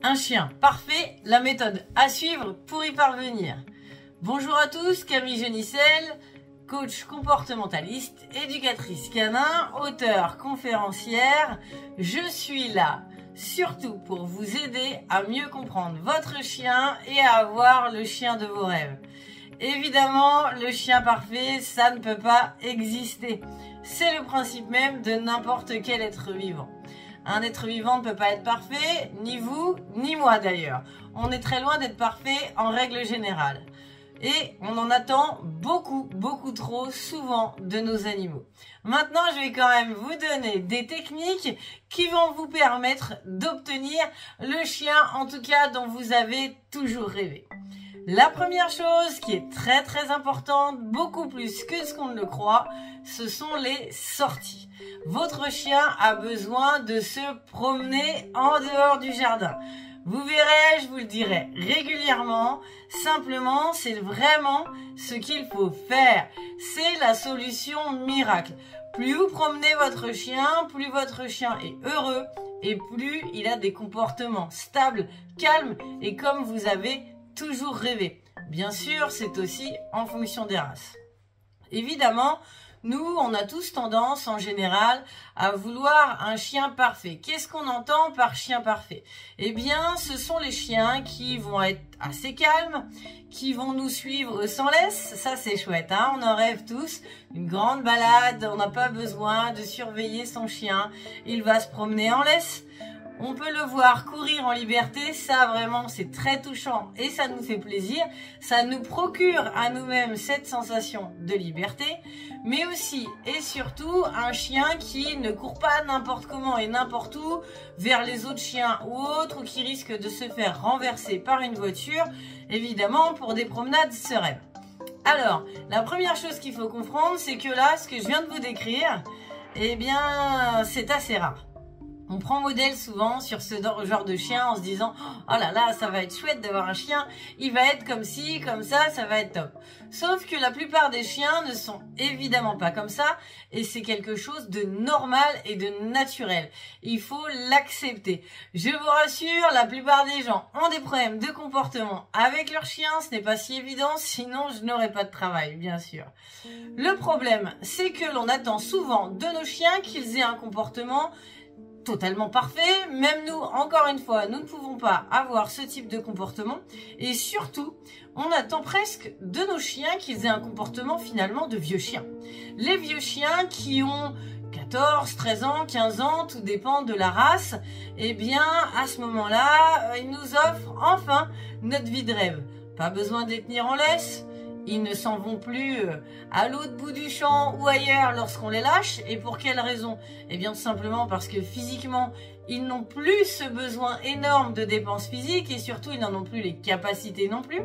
Un chien parfait, la méthode à suivre pour y parvenir. Bonjour à tous, Camille Genicel, coach comportementaliste, éducatrice canin, auteure, conférencière. Je suis là surtout pour vous aider à mieux comprendre votre chien et à avoir le chien de vos rêves. Évidemment, le chien parfait, ça ne peut pas exister. C'est le principe même de n'importe quel être vivant. Un être vivant ne peut pas être parfait, ni vous, ni moi d'ailleurs. On est très loin d'être parfait en règle générale. Et on en attend beaucoup trop souvent de nos animaux. Maintenant, je vais quand même vous donner des techniques qui vont vous permettre d'obtenir le chien, en tout cas, dont vous avez toujours rêvé. La première chose qui est très importante, beaucoup plus que ce qu'on ne le croit, ce sont les sorties. Votre chien a besoin de se promener en dehors du jardin. Vous verrez, je vous le dirai régulièrement, simplement c'est vraiment ce qu'il faut faire. C'est la solution miracle. Plus vous promenez votre chien est heureux et plus il a des comportements stables, calmes et comme vous avez toujours rêvé. Bien sûr, c'est aussi en fonction des races. Évidemment, nous, on a tous tendance, en général, à vouloir un chien parfait. Qu'est-ce qu'on entend par chien parfait? Eh bien, ce sont les chiens qui vont être assez calmes, qui vont nous suivre sans laisse. Ça, c'est chouette, hein? On en rêve tous. Une grande balade, on n'a pas besoin de surveiller son chien. Il va se promener en laisse. On peut le voir courir en liberté, ça vraiment c'est très touchant et ça nous fait plaisir. Ça nous procure à nous-mêmes cette sensation de liberté, mais aussi et surtout un chien qui ne court pas n'importe comment et n'importe où vers les autres chiens ou autres ou qui risque de se faire renverser par une voiture, évidemment pour des promenades sereines. Alors, la première chose qu'il faut comprendre, c'est que là, ce que je viens de vous décrire, eh bien, c'est assez rare. On prend modèle souvent sur ce genre de chien en se disant « Oh là là, ça va être chouette d'avoir un chien, il va être comme ci, comme ça va être top. » Sauf que la plupart des chiens ne sont évidemment pas comme ça et c'est quelque chose de normal et de naturel. Il faut l'accepter. Je vous rassure, la plupart des gens ont des problèmes de comportement avec leur chien, ce n'est pas si évident, sinon je n'aurais pas de travail, bien sûr. Le problème, c'est que l'on attend souvent de nos chiens qu'ils aient un comportement totalement parfait, même nous, encore une fois, nous ne pouvons pas avoir ce type de comportement et surtout, on attend presque de nos chiens qu'ils aient un comportement finalement de vieux chiens. Les vieux chiens qui ont 14, 13 ans, 15 ans, tout dépend de la race, eh bien, à ce moment-là, ils nous offrent enfin notre vie de rêve. Pas besoin de les tenir en laisse. Ils ne s'en vont plus à l'autre bout du champ ou ailleurs lorsqu'on les lâche. Et pour quelle raison? Eh bien tout simplement parce que physiquement, ils n'ont plus ce besoin énorme de dépenses physiques et surtout, ils n'en ont plus les capacités non plus.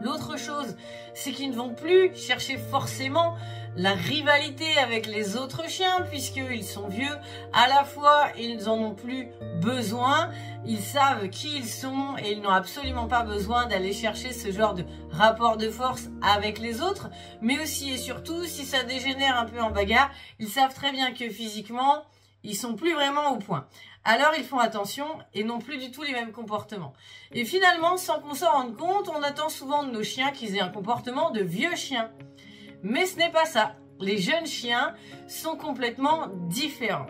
L'autre chose, c'est qu'ils ne vont plus chercher forcément la rivalité avec les autres chiens puisqu'ils sont vieux. À la fois, ils en ont plus besoin, ils savent qui ils sont et ils n'ont absolument pas besoin d'aller chercher ce genre de rapport de force avec les autres. Mais aussi et surtout, si ça dégénère un peu en bagarre, ils savent très bien que physiquement, ils sont plus vraiment au point. Alors ils font attention et n'ont plus du tout les mêmes comportements. Et finalement, sans qu'on s'en rende compte, on attend souvent de nos chiens qu'ils aient un comportement de vieux chien. Mais ce n'est pas ça. Les jeunes chiens sont complètement différents.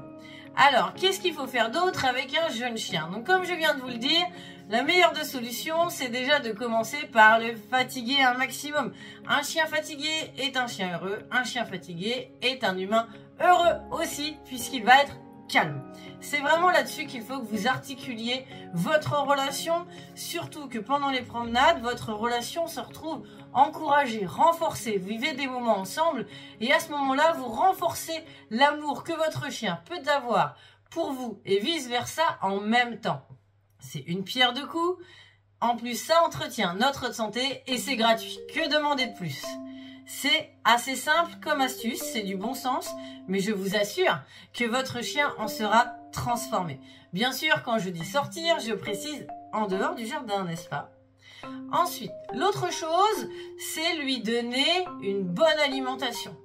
Alors, qu'est-ce qu'il faut faire d'autre avec un jeune chien? Donc comme je viens de vous le dire, la meilleure des solutions, c'est déjà de commencer par le fatiguer un maximum. Un chien fatigué est un chien heureux. Un chien fatigué est un humain heureux aussi, puisqu'il va être calme. C'est vraiment là-dessus qu'il faut que vous articuliez votre relation, surtout que pendant les promenades, votre relation se retrouve encouragée, renforcée. Vous vivez des moments ensemble et à ce moment-là, vous renforcez l'amour que votre chien peut avoir pour vous et vice-versa en même temps. C'est une pierre deux coups. En plus, ça entretient notre santé et c'est gratuit. Que demander de plus ? C'est assez simple comme astuce, c'est du bon sens, mais je vous assure que votre chien en sera transformé. Bien sûr, quand je dis sortir, je précise en dehors du jardin, n'est-ce pas? Ensuite, l'autre chose, c'est lui donner une bonne alimentation.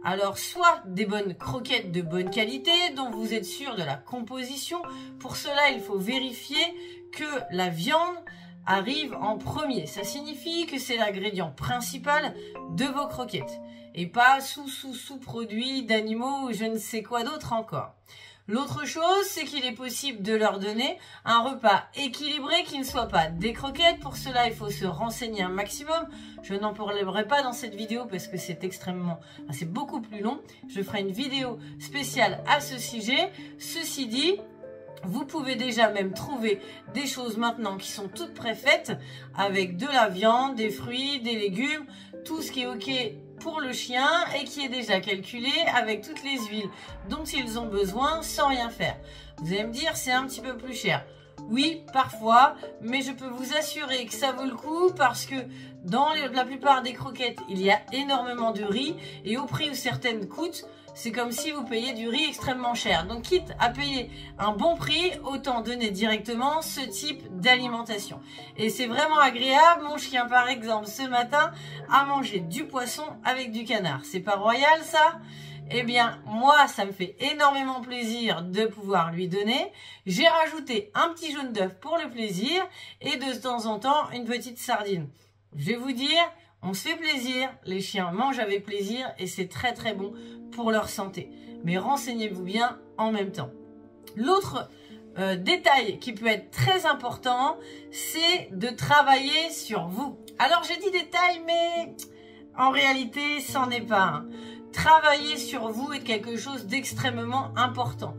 Alors, soit des bonnes croquettes de bonne qualité dont vous êtes sûr de la composition. Pour cela, il faut vérifier que la viande arrive en premier. Ça signifie que c'est l'ingrédient principal de vos croquettes et pas sous-produits d'animaux ou je ne sais quoi d'autre encore. L'autre chose, c'est qu'il est possible de leur donner un repas équilibré qui ne soit pas des croquettes. Pour cela, il faut se renseigner un maximum. Je n'en parlerai pas dans cette vidéo parce que c'est beaucoup plus long. Je ferai une vidéo spéciale à ce sujet. Ceci dit, vous pouvez déjà même trouver des choses maintenant qui sont toutes préfaites avec de la viande, des fruits, des légumes, tout ce qui est OK pour le chien et qui est déjà calculé avec toutes les huiles dont ils ont besoin sans rien faire. Vous allez me dire, c'est un petit peu plus cher. Oui, parfois, mais je peux vous assurer que ça vaut le coup parce que dans la plupart des croquettes, il y a énormément de riz et au prix où certaines coûtent, c'est comme si vous payiez du riz extrêmement cher. Donc, quitte à payer un bon prix, autant donner directement ce type d'alimentation. Et c'est vraiment agréable. Mon chien, par exemple, ce matin, a mangé du poisson avec du canard. C'est pas royal, ça ? Eh bien, moi, ça me fait énormément plaisir de pouvoir lui donner. J'ai rajouté un petit jaune d'œuf pour le plaisir et de temps en temps, une petite sardine. Je vais vous dire, on se fait plaisir, les chiens mangent avec plaisir et c'est très très bon pour leur santé. Mais renseignez-vous bien en même temps. L'autre détail qui peut être très important, c'est de travailler sur vous. Alors j'ai dit détail, mais en réalité, c'en est pas un. Travailler sur vous est quelque chose d'extrêmement important.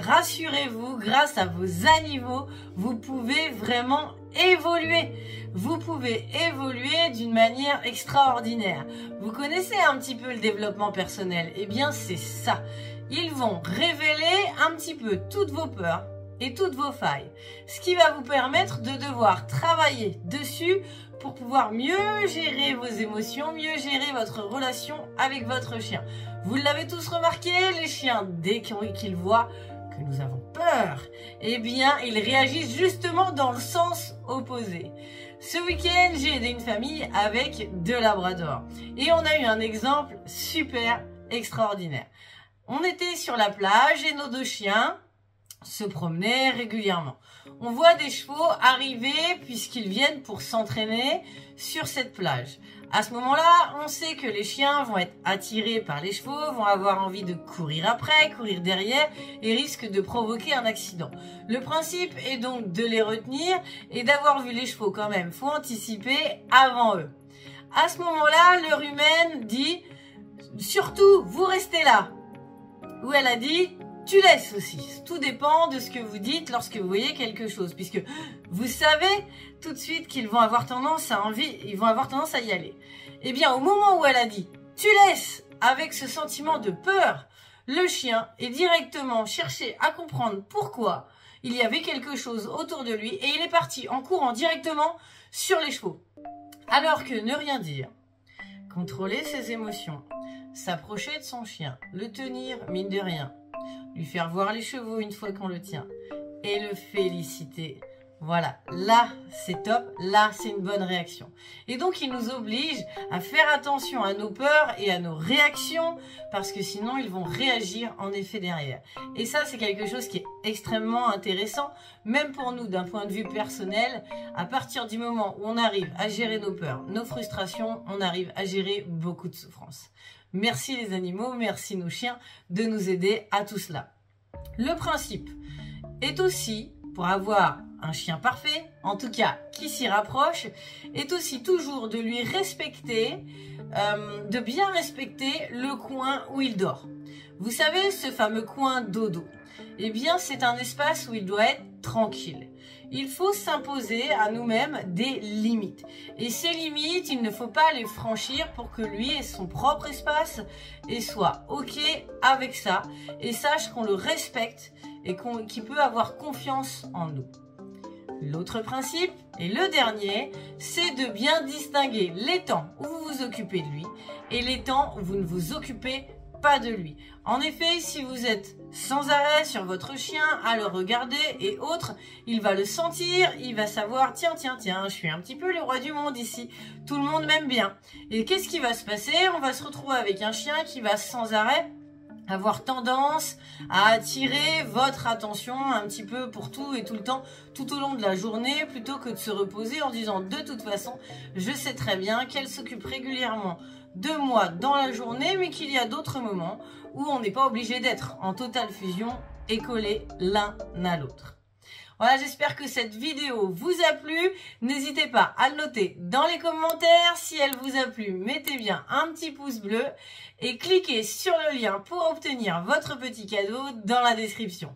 Rassurez-vous, grâce à vos animaux, vous pouvez vraiment évoluer. Vous pouvez évoluer d'une manière extraordinaire. Vous connaissez un petit peu le développement personnel. Eh bien, c'est ça. Ils vont révéler un petit peu toutes vos peurs et toutes vos failles. Ce qui va vous permettre de devoir travailler dessus pour pouvoir mieux gérer vos émotions, mieux gérer votre relation avec votre chien. Vous l'avez tous remarqué, les chiens, dès qu'ils voient que nous avons peur, eh bien, ils réagissent justement dans le sens opposé. Ce week-end, j'ai aidé une famille avec 2 labradors. Et on a eu un exemple super extraordinaire. On était sur la plage et nos 2 chiens se promenaient régulièrement. On voit des chevaux arriver puisqu'ils viennent pour s'entraîner sur cette plage. À ce moment-là, on sait que les chiens vont être attirés par les chevaux, vont avoir envie de courir après, courir derrière et risquent de provoquer un accident. Le principe est donc de les retenir et d'avoir vu les chevaux quand même. Faut anticiper avant eux. À ce moment-là, leur humaine dit « Surtout, vous restez là ». Ou elle a dit « Tu laisses aussi ». Tout dépend de ce que vous dites lorsque vous voyez quelque chose. Puisque vous savez tout de suite qu'ils vont avoir tendance à y aller. Eh bien, au moment où elle a dit « Tu laisses » avec ce sentiment de peur, le chien est directement cherché à comprendre pourquoi il y avait quelque chose autour de lui et il est parti en courant directement sur les chevaux. Alors que ne rien dire, contrôler ses émotions, s'approcher de son chien, le tenir mine de rien, lui faire voir les chevaux une fois qu'on le tient et le féliciter. Voilà, là c'est top, là c'est une bonne réaction. Et donc il nous oblige à faire attention à nos peurs et à nos réactions parce que sinon ils vont réagir en effet derrière. Et ça c'est quelque chose qui est extrêmement intéressant, même pour nous d'un point de vue personnel. À partir du moment où on arrive à gérer nos peurs, nos frustrations, on arrive à gérer beaucoup de souffrances. Merci les animaux, merci nos chiens de nous aider à tout cela. Le principe est aussi, pour avoir un chien parfait, en tout cas qui s'y rapproche, est aussi toujours de lui respecter, de bien respecter le coin où il dort. Vous savez, ce fameux coin dodo, eh bien c'est un espace où il doit être tranquille. Il faut s'imposer à nous-mêmes des limites. Et ces limites, il ne faut pas les franchir pour que lui ait son propre espace et soit OK avec ça et sache qu'on le respecte et qu'il peut avoir confiance en nous. L'autre principe, et le dernier, c'est de bien distinguer les temps où vous vous occupez de lui et les temps où vous ne vous occupez pas de lui. En effet, si vous êtes sans arrêt sur votre chien à le regarder et autres, il va le sentir, il va savoir, tiens, je suis un petit peu le roi du monde ici, tout le monde m'aime bien. Et qu'est-ce qui va se passer? On va se retrouver avec un chien qui va sans arrêt avoir tendance à attirer votre attention un petit peu pour tout et tout le temps, tout au long de la journée, plutôt que de se reposer en disant de toute façon, je sais très bien qu'elle s'occupe régulièrement de moi dans la journée, mais qu'il y a d'autres moments où on n'est pas obligé d'être en totale fusion et collés l'un à l'autre. Voilà, j'espère que cette vidéo vous a plu. N'hésitez pas à le noter dans les commentaires. Si elle vous a plu, mettez bien un petit pouce bleu et cliquez sur le lien pour obtenir votre petit cadeau dans la description.